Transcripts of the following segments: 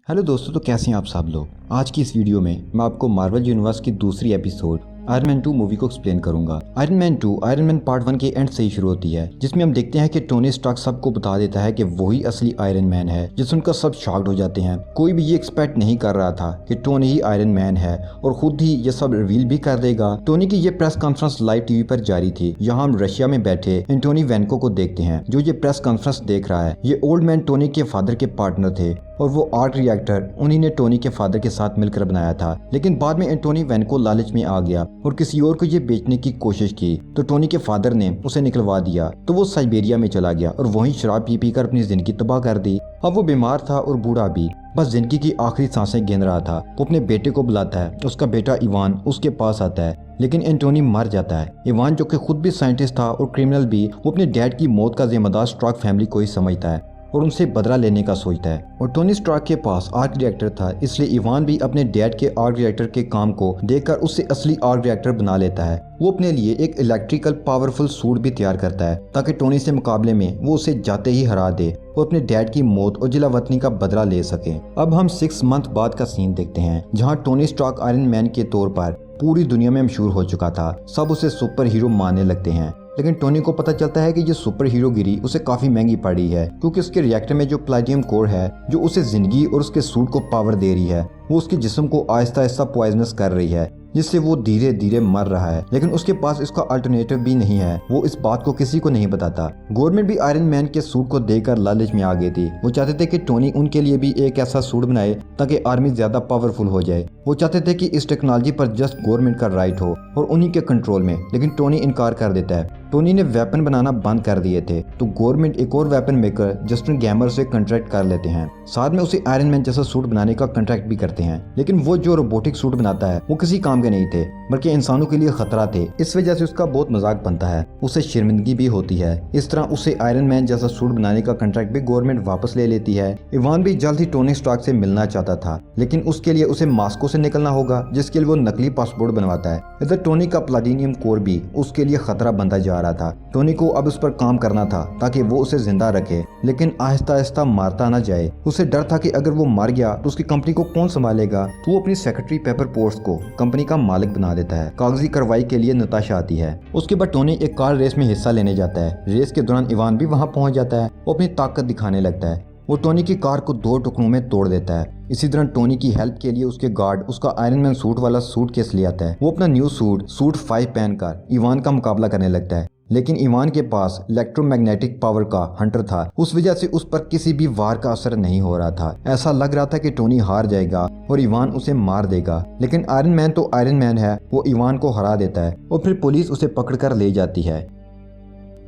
Hello दोस्तों, तो कैसे हैं आप सब लोग। आज की इस वीडियो में मैं आपको मार्वल यूनिवर्स की दूसरी एपिसोड आयरन मैन 2 मूवी को एक्सप्लेन करूंगा। Iron man 2 iron man part 1 के एंड से ही शुरू होती है, जिसमें हम देखते हैं कि टोनी स्टार्क सबको बता देता है कि वही असली आयरन मैन है, जिससे उनका सब शॉक्ड हो जाते हैं। कोई भी ये एक्सपेक्ट नहीं कर रहा था कि टोनी ही आयरन मैन है और खुद ही ये सब रिवील भी कर देगा। टोनी की ये प्रेस कॉन्फ्रेंस लाइव टीवी पर जारी थी। यहाँ हम रशिया में बैठे एंटोनी वेनको को देखते हैं, जो ये प्रेस कॉन्फ्रेंस देख रहा है। ये ओल्ड मैन टोनी के फादर के पार्टनर थे और वो आर्क रिएक्टर उन्हीं ने टोनी के फादर के साथ मिलकर बनाया था। लेकिन बाद में एंटोनी वेनको लालच में आ गया और किसी और को ये बेचने की कोशिश की, तो टोनी के फादर ने उसे निकलवा दिया। तो वो साइबेरिया में चला गया और वहीं शराब पी कर अपनी जिंदगी तबाह कर दी। अब वो बीमार था और बूढ़ा भी, बस जिंदगी की आखिरी सांसें गिन रहा था। वो अपने बेटे को बुलाता है, उसका बेटा इवान उसके पास आता है, लेकिन एंटोनी मर जाता है। इवान, जो कि खुद भी साइंटिस्ट था और क्रिमिनल भी, वो अपने डैड की मौत का जिम्मेदार स्टार्क फैमिली को ही समझता है और उनसे बदला लेने का सोचता है। और टोनी स्टार्क के पास आर्क रिएक्टर था, इसलिए इवान भी अपने डैड के आर्क रिएक्टर के काम को देखकर उससे असली आर्क रिएक्टर बना लेता है। वो अपने लिए एक इलेक्ट्रिकल पावरफुल सूट भी तैयार करता है ताकि टोनी से मुकाबले में वो उसे जाते ही हरा दे और अपने डैड की मौत और जिलावतनी का बदला ले सके। अब हम 6 मंथ बाद का सीन देखते हैं, जहाँ टोनी स्टार्क आयरन मैन के तौर पर पूरी दुनिया में मशहूर हो चुका था। सब उसे सुपर हीरो मानने लगते हैं, लेकिन टोनी को पता चलता है कि ये सुपर हीरो गिरी उसे काफी महंगी पड़ी है, क्योंकि उसके रिएक्टर में जो प्लेटिनियम कोर है, जो उसे जिंदगी और उसके सूट को पावर दे रही है, वो उसके जिस्म को आहिस्ता आहिस्ता पॉइजनस कर रही है, जिससे वो धीरे धीरे मर रहा है। लेकिन उसके पास इसका अल्टरनेटिव भी नहीं है। वो इस बात को किसी को नहीं बताता। गवर्नमेंट भी आयरन मैन के सूट को देखकर लालच में आ गई थी। वो चाहते थे कि टोनी उनके लिए भी एक ऐसा सूट बनाए ताकि आर्मी ज्यादा पावरफुल हो जाए। वो चाहते थे कि इस टेक्नोलॉजी पर जस्ट गवर्नमेंट का राइट हो और उन्हीं के कंट्रोल में, लेकिन टोनी इनकार कर देता है। टोनी ने वेपन बनाना बंद कर दिए थे, तो गवर्नमेंट एक और वेपन मेकर जस्टिन गैमर से कॉन्ट्रैक्ट कर लेते हैं। साथ में उसे आयरन मैन जैसा सूट बनाने का कॉन्ट्रैक्ट भी करते हैं। लेकिन वो जो रोबोटिक सूट बनाता है वो किसी काम के नहीं थे, बल्कि इंसानों के लिए खतरा थे। इस वजह से उसका बहुत मजाक बनता है, उसे शर्मिंदगी भी होती है। इस तरह उसे आयरन मैन जैसा सूट बनाने का कॉन्ट्रैक्ट भी गवर्नमेंट वापस ले लेती है। इवान भी जल्द ही टोनी स्टार्क से मिलना चाहता था, लेकिन उसके लिए उसे मॉस्को से निकलना होगा, जिसके लिए वो नकली पासपोर्ट बनवाता है। इधर टोनी का प्लेटिनियम कोर भी उसके लिए खतरा बनता जा रहा था। टोनी को अब उस पर काम करना था ताकि वो उसे जिंदा रखे, लेकिन आहिस्ता आहिस्ता मारता न जाए। उसे डर था कि अगर वो मर गया तो उसकी कंपनी को कौन संभालेगा। तो वो अपनी सेक्रेटरी पेपर पोर्स को कंपनी का मालिक बना देता है। कागजी कार्रवाई के लिए नताशा आती है। उसके बाद टोनी एक कार रेस में हिस्सा लेने जाता है। रेस के दौरान इवान भी वहां पहुंच जाता है। वो अपनी ताकत दिखाने लगता है। वो टोनी की कार को 2 टुकड़ों में तोड़ देता है। इसी तरह टोनी की हेल्प के लिए उसके गार्ड उसका आयरन मैन सूट वाला सूटकेस ले आता है। वो अपना न्यू सूट 5 पहनकर इवान का मुकाबला करने लगता है, लेकिन इवान के पास इलेक्ट्रोमैग्नेटिक पावर का हंटर था। उस वजह से उस पर किसी भी वार का असर नहीं हो रहा था। ऐसा लग रहा था कि टोनी हार जाएगा और इवान उसे मार देगा, लेकिन आयरन मैन तो आयरन मैन है। वो इवान को हरा देता है और फिर पुलिस उसे पकड़कर ले जाती है।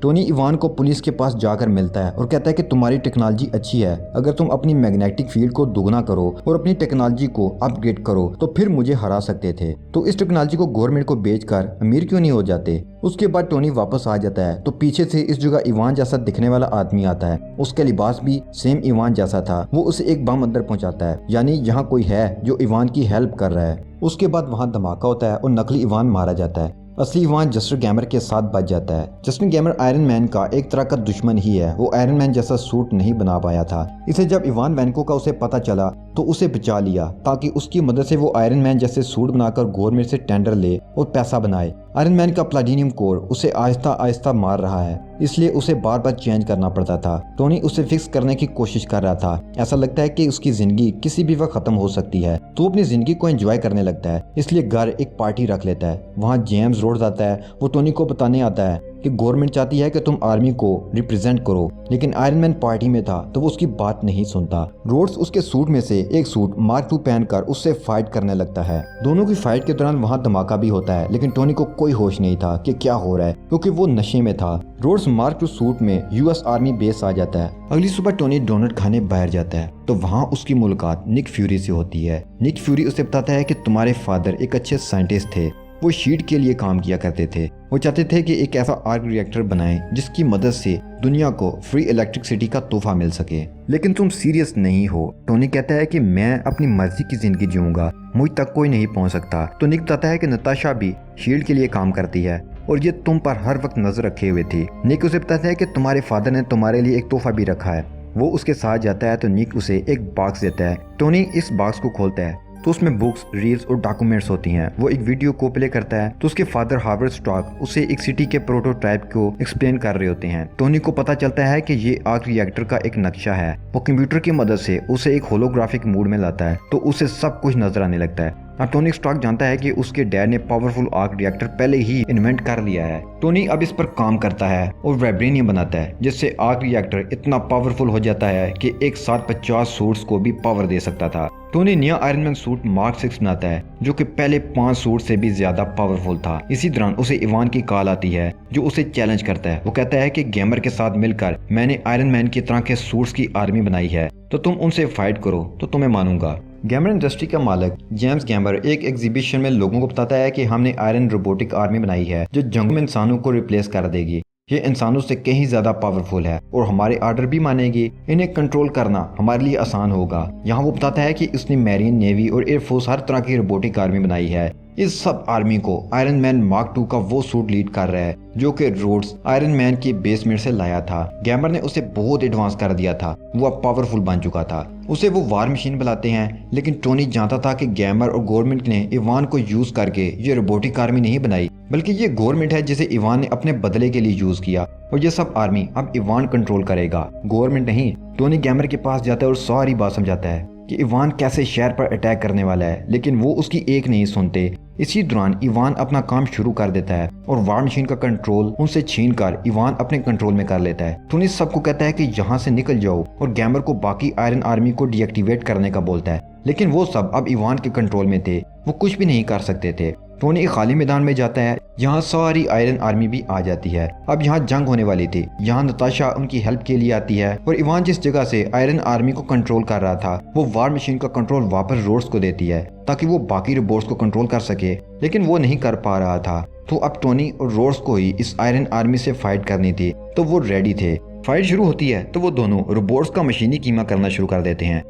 टोनी इवान को पुलिस के पास जाकर मिलता है और कहता है कि तुम्हारी टेक्नोलॉजी अच्छी है, अगर तुम अपनी मैग्नेटिक फील्ड को दोगुना करो और अपनी टेक्नोलॉजी को अपग्रेड करो तो फिर मुझे हरा सकते थे। तो इस टेक्नोलॉजी को गवर्नमेंट को बेचकर अमीर क्यों नहीं हो जाते। उसके बाद टोनी वापस आ जाता है, तो पीछे से इस जगह इवान जैसा दिखने वाला आदमी आता है। उसका लिबास भी सेम इवान जैसा था। वो उसे एक बम अंदर पहुंचाता है, यानी यहाँ कोई है जो इवान की हेल्प कर रहा है। उसके बाद वहाँ धमाका होता है और नकली इवान मारा जाता है। असली इवान जस्टिन गैमर के साथ बच जाता है। जस्टिन गैमर आयरन मैन का एक तरह का दुश्मन ही है। वो आयरन मैन जैसा सूट नहीं बना पाया था। इसे जब इवान वेनको का उसे पता चला तो उसे बचा लिया, ताकि उसकी मदद से वो आयरन मैन जैसे सूट बनाकर गवर्नमेंट से टेंडर ले और पैसा बनाए। आयरन मैन का प्लेटिनियम कोर उसे आहिस्ता आहिस्ता मार रहा है, इसलिए उसे बार बार चेंज करना पड़ता था। टोनी उसे फिक्स करने की कोशिश कर रहा था। ऐसा लगता है कि उसकी जिंदगी किसी भी वक्त खत्म हो सकती है, तो वो अपनी जिंदगी को एंजॉय करने लगता है। इसलिए घर एक पार्टी रख लेता है। वहाँ जेम्स रोड आता है। वो टोनी को बताने आता है कि गवर्नमेंट चाहती है कि तुम आर्मी को रिप्रेजेंट करो, लेकिन आयरन मैन पार्टी में था तो वो उसकी बात नहीं सुनता। रोड्स उसके सूट में से एक सूट मार्क 2 पहनकर उससे फाइट करने लगता है। दोनों की फाइट के दौरान वहाँ धमाका भी होता है, लेकिन टोनी को कोई होश नहीं था कि क्या हो रहा है, क्योंकि वो नशे में था। रोड्स मार्क 2 सूट में यूएस आर्मी बेस आ जाता है। अगली सुबह टोनी डोनट खाने बाहर जाता है, तो वहाँ उसकी मुलाकात निक फ्यूरी से होती है। निक फ्यूरी उसे बताता है कि तुम्हारे फादर एक अच्छे साइंटिस्ट थे। वो शीट के लिए काम किया करते थे। वो चाहते थे कि एक ऐसा आर्क रिएक्टर बनाएं जिसकी मदद से दुनिया को फ्री इलेक्ट्रिसिटी का तोहफा मिल सके। लेकिन तुम सीरियस नहीं हो। टोनी कहता है कि मैं अपनी मर्जी की जिंदगी जीऊंगा, मुझ तक कोई नहीं पहुंच सकता। तो निक बताता है कि नताशा भी शील्ड के लिए काम करती है और ये तुम पर हर वक्त नजर रखे हुए थी। निक उसे बताता है कि तुम्हारे फादर ने तुम्हारे लिए एक तोहफा भी रखा है वो उसके साथ जाता है तो निक उसे एक बॉक्स देता है। टोनी इस बॉक्स को खोलता है तो उसमें बुक्स, रील्स और डॉक्यूमेंट्स होती हैं। वो एक वीडियो को प्ले करता है तो उसके फादर हार्वर्ड स्टॉक उसे एक सिटी के प्रोटोटाइप को एक्सप्लेन कर रहे होते हैं। टोनी को पता चलता है कि ये आर्क रिएक्टर का एक नक्शा है। वो कंप्यूटर की मदद से उसे एक होलोग्राफिक मूड में लाता है तो उसे सब कुछ नजर आने लगता है। अब टोनी स्टार्क जानता है कि उसके डैड ने पावरफुल आर्क रिएक्टर पहले ही इन्वेंट कर लिया है। टोनी अब इस पर काम करता है और वाइब्रेनियम बनाता है जिससे आर्क रिएक्टर इतना पावरफुल हो जाता है कि एक साथ 50 सूट्स को भी पावर दे सकता था। टोनी नया आयरन मैन सूट मार्क 6 बनाता है जो कि पहले 5 सूट से भी ज्यादा पावरफुल था। इसी दौरान उसे इवान की कॉल आती है जो उसे चैलेंज करता है। वो कहता है कि गेमर के साथ मिलकर मैंने आयरन मैन की तरह के सूट्स की आर्मी बनाई है, तो तुम उनसे फाइट करो तो तुम्हें मानूंगा। गैमर इंडस्ट्री का मालिक जेम्स गैमर एक एग्जीबिशन में लोगों को बताता है कि हमने आयरन रोबोटिक आर्मी बनाई है जो जंग में इंसानों को रिप्लेस कर देगी। ये इंसानों से कहीं ज्यादा पावरफुल है और हमारे ऑर्डर भी मानेगी। इन्हें कंट्रोल करना हमारे लिए आसान होगा। यहाँ वो बताता है कि उसने मैरीन, नेवी और एयरफोर्स हर तरह की रोबोटिक आर्मी बनाई है। इस सब आर्मी को आयरन मैन मार्क 2 का वो सूट लीड कर रहा है जो कि रोड्स आयरन मैन के बेसमेंट से लाया था। गैमर ने उसे बहुत एडवांस कर दिया था। वो अब पावरफुल बन चुका था। उसे वो वार मशीन बुलाते हैं, लेकिन टोनी जानता था कि गैमर और गवर्नमेंट ने इवान को यूज करके ये रोबोटिक आर्मी नहीं बनाई, बल्कि ये गवर्नमेंट है जिसे इवान ने अपने बदले के लिए यूज किया और ये सब आर्मी अब इवान कंट्रोल करेगा, गवर्नमेंट नहीं। टोनी गैमर के पास जाता है और सारी बात समझाता है कि इवान कैसे शहर पर अटैक करने वाला है, लेकिन वो उसकी एक नहीं सुनते। इसी दौरान इवान अपना काम शुरू कर देता है और वार मशीन का कंट्रोल उनसे छीनकर इवान अपने कंट्रोल में कर लेता है। टोनी सबको कहता है कि यहाँ से निकल जाओ और गैमर को बाकी आयरन आर्मी को डीएक्टिवेट करने का बोलता है, लेकिन वो सब अब इवान के कंट्रोल में थे। वो कुछ भी नहीं कर सकते थे। टोनी एक खाली मैदान में जाता है, यहाँ सारी आयरन आर्मी भी आ जाती है। अब यहाँ जंग होने वाली थी। यहाँ नताशा उनकी हेल्प के लिए आती है और इवान जिस जगह से आयरन आर्मी को कंट्रोल कर रहा था वो वार मशीन का कंट्रोल वापस रोड्स को देती है ताकि वो बाकी रोबोट्स को कंट्रोल कर सके, लेकिन वो नहीं कर पा रहा था। तो अब टोनी और रोड्स को ही इस आयरन आर्मी से फाइट करनी थी, तो वो रेडी थे। फाइट शुरू होती है तो वो दोनों रोबोट्स का मशीनी कीमा करना शुरू कर देते हैं।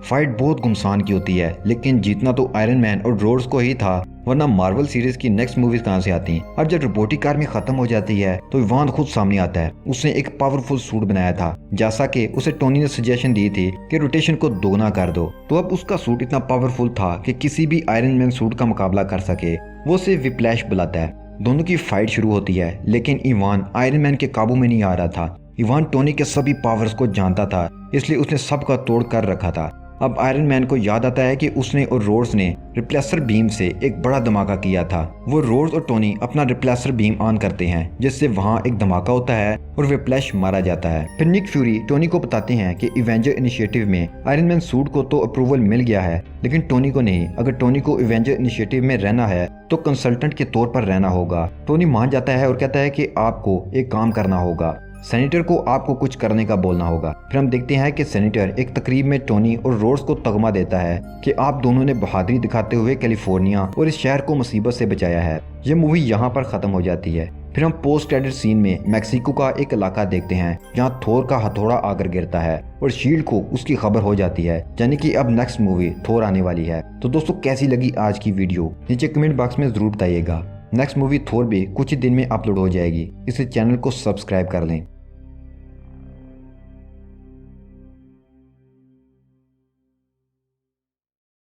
फाइट बहुत गुमसान की होती है, लेकिन जीतना तो आयरन मैन और रोड्स को ही था, वरना मार्वल सीरीज की नेक्स्ट मूवीज कहां से आती। अब जब रोबोटिक आर्मी खत्म हो जाती है तो इवान खुद सामने आता है। उसने एक पावरफुल सूट बनाया था, जैसा कि उसे टोनी ने सजेशन दी थी कि रोटेशन को दोगुना कर दो। तो अब उसका सूट इतना पावरफुल था कि किसी भी आयरन मैन सूट का मुकाबला कर सके। वो उसे विप्लैश बुलाता है। दोनों की फाइट शुरू होती है, लेकिन इवान आयरन मैन के काबू में नहीं आ रहा था। इवान टोनी के सभी पावर्स को जानता था, इसलिए उसने सबका तोड़ कर रखा था। अब आयरन मैन को याद आता है कि उसने और रोड्स ने रिप्लेसर बीम से एक बड़ा धमाका किया था। वो रोड्स और टोनी अपना रिप्लेसर बीम ऑन करते हैं, जिससे वहां एक धमाका होता है और विप्लैश मारा जाता है। फिर निक फ्यूरी टोनी को बताते हैं कि इवेंजर इनिशिएटिव में आयरन मैन सूट को तो अप्रूवल मिल गया है, लेकिन टोनी को नहीं। अगर टोनी को इवेंजर इनिशिएटिव में रहना है तो कंसल्टेंट के तौर पर रहना होगा। टोनी मान जाता है और कहता है कि आपको एक काम करना होगा, सेनेटर को आपको कुछ करने का बोलना होगा। फिर हम देखते हैं कि सेनेटर एक तकरीब में टोनी और रोड्स को तगमा देता है कि आप दोनों ने बहादुरी दिखाते हुए कैलिफोर्निया और इस शहर को मुसीबत से बचाया है। ये मूवी यहाँ पर खत्म हो जाती है। फिर हम पोस्ट क्रेडिट सीन में मैक्सिको का एक इलाका देखते हैं जहाँ थोर का हथौड़ा आकर गिरता है और शील्ड को उसकी खबर हो जाती है, यानी कि अब नेक्स्ट मूवी थोर आने वाली है। तो दोस्तों कैसी लगी आज की वीडियो नीचे कमेंट बॉक्स में जरूर बताइएगा। नेक्स्ट मूवी थोर भी कुछ ही दिन में अपलोड हो जाएगी, इसे चैनल को सब्सक्राइब कर लें।